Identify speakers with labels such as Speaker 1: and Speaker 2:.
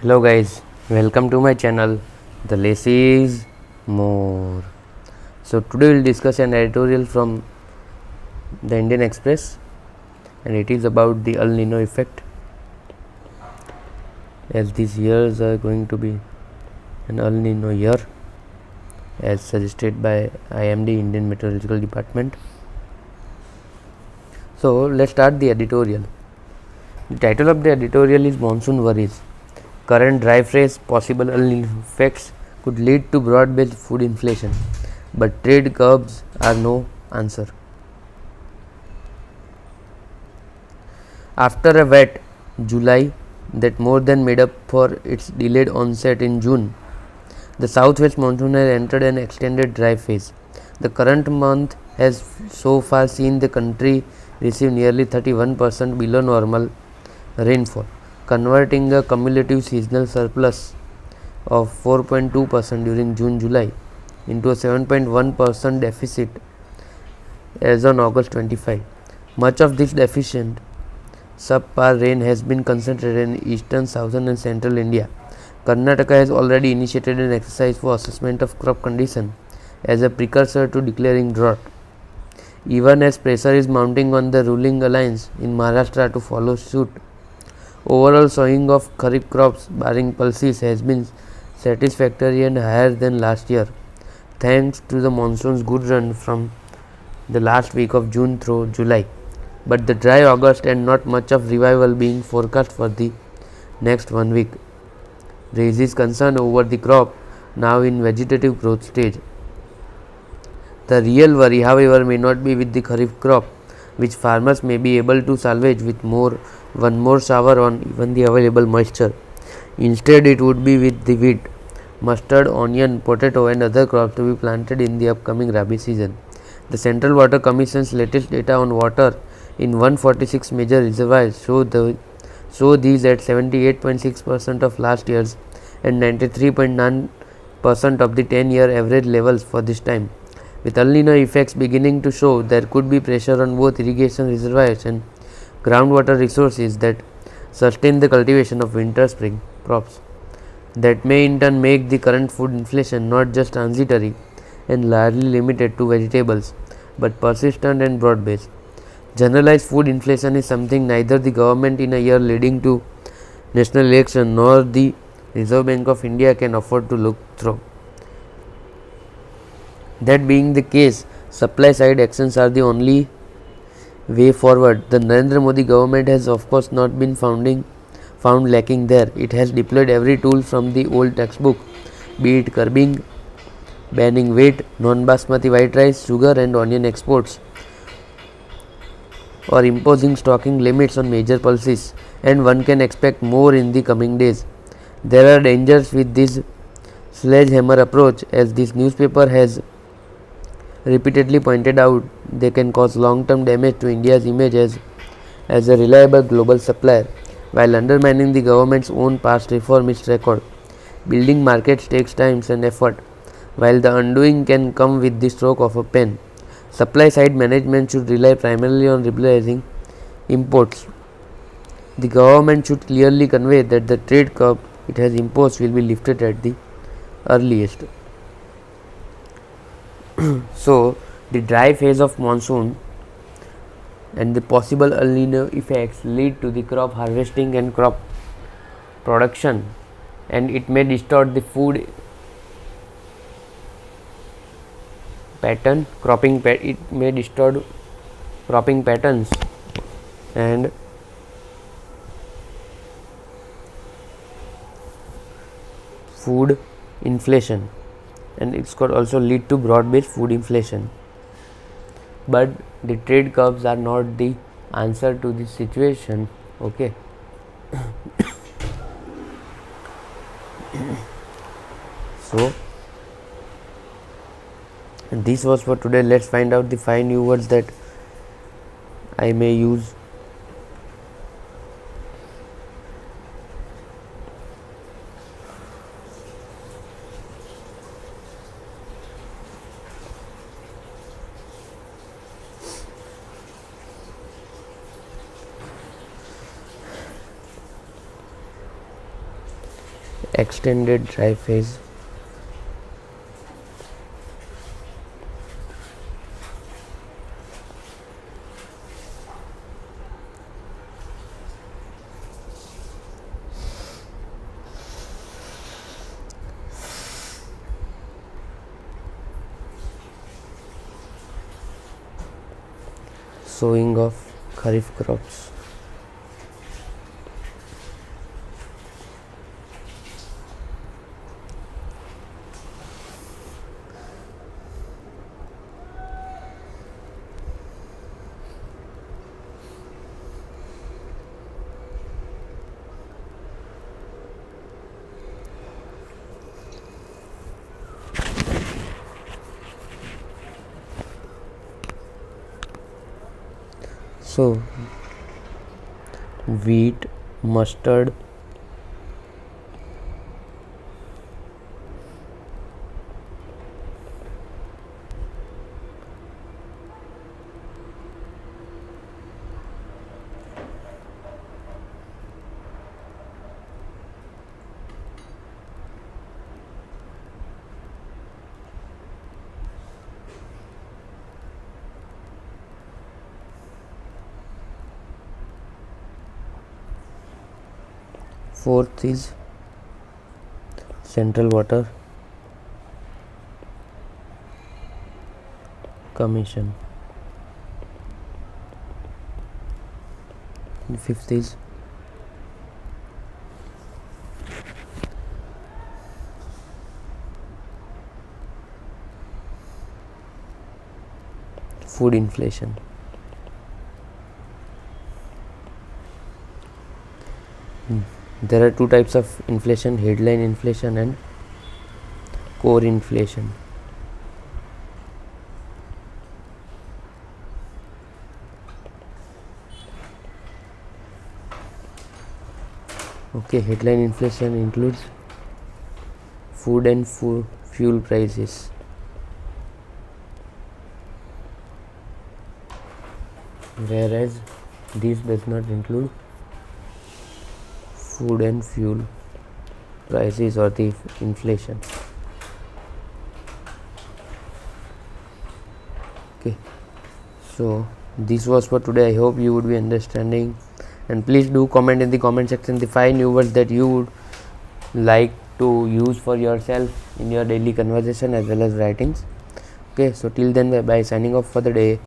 Speaker 1: Hello guys, welcome to my channel. The less is more. So today we'll discuss an editorial from the Indian Express, and it is about the El Nino effect, as these years are going to be an El Nino year as suggested by IMD, Indian Meteorological Department. So let's start the editorial. The title of the editorial is Monsoon Worries. Current dry freeze, possible El Nino effects could lead to broad-based food inflation, but trade curbs are no answer. After a wet July that more than made up for its delayed onset in June, the southwest monsoon has entered an extended dry phase. The current month has so far seen the country receive nearly 31% below normal rainfall, converting a cumulative seasonal surplus of 4.2% during June-July into a 7.1% deficit as on August 25. Much of this deficient subpar rain has been concentrated in eastern, southern and central India. Karnataka has already initiated an exercise for assessment of crop condition as a precursor to declaring drought, even as pressure is mounting on the ruling alliance in Maharashtra to follow suit. Overall sowing of kharif crops barring pulses has been satisfactory and higher than last year, thanks to the monsoon's good run from the last week of June through July. But the dry August and not much of revival being forecast for the next 1 week raises concern over the crop now in vegetative growth stage. The real worry, however, may not be with the kharif crop, which farmers may be able to salvage with one more shower on even the available moisture. Instead, it would be with the wheat, mustard, onion, potato and other crops to be planted in the upcoming Rabi season. The Central Water Commission's latest data on water in 146 major reservoirs show these at 78.6% of last year's and 93.9% of the 10-year average levels for this time. With El Nino effects beginning to show, there could be pressure on both irrigation reservoirs and groundwater resources that sustain the cultivation of winter-spring crops. That may in turn make the current food inflation not just transitory and largely limited to vegetables, but persistent and broad-based. Generalized food inflation is something neither the government in a year leading to national election nor the Reserve Bank of India can afford to look through. That being the case, supply side actions are the only way forward. The Narendra Modi government has of course not been found lacking there. It has deployed every tool from the old textbook, be it curbing, banning wheat, non-basmati white rice, sugar and onion exports, or imposing stocking limits on major pulses, and one can expect more in the coming days. There are dangers with this sledgehammer approach, as this newspaper has repeatedly pointed out. They can cause long-term damage to India's image as a reliable global supplier, while undermining the government's own past reformist record. Building markets takes time and effort, while the undoing can come with the stroke of a pen. Supply side management should rely primarily on liberalizing imports. The government should clearly convey that the trade curb it has imposed will be lifted at the earliest. So, the dry phase of monsoon and the possible El Nino effects lead to the crop harvesting and crop production, and it may distort the food pattern, it may distort cropping patterns and food inflation, and it could also lead to broad-based food inflation. But the trade curbs are not the answer to this situation. Okay. So this was for today. Let's find out the 5 new words that I may use. extended dry phase, sowing of kharif crops. So wheat, mustard, fourth is Central Water Commission. Fifth is food inflation. There are two types of inflation: headline inflation and core inflation. Okay, headline inflation includes food and fuel prices. Whereas this does not include food and fuel prices or the inflation. Okay, so this was for today. I hope you would be understanding, and please do comment in the comment section the 5 new words that you would like to use for yourself in your daily conversation as well as writings. Okay, so till then, bye bye, signing off for the day.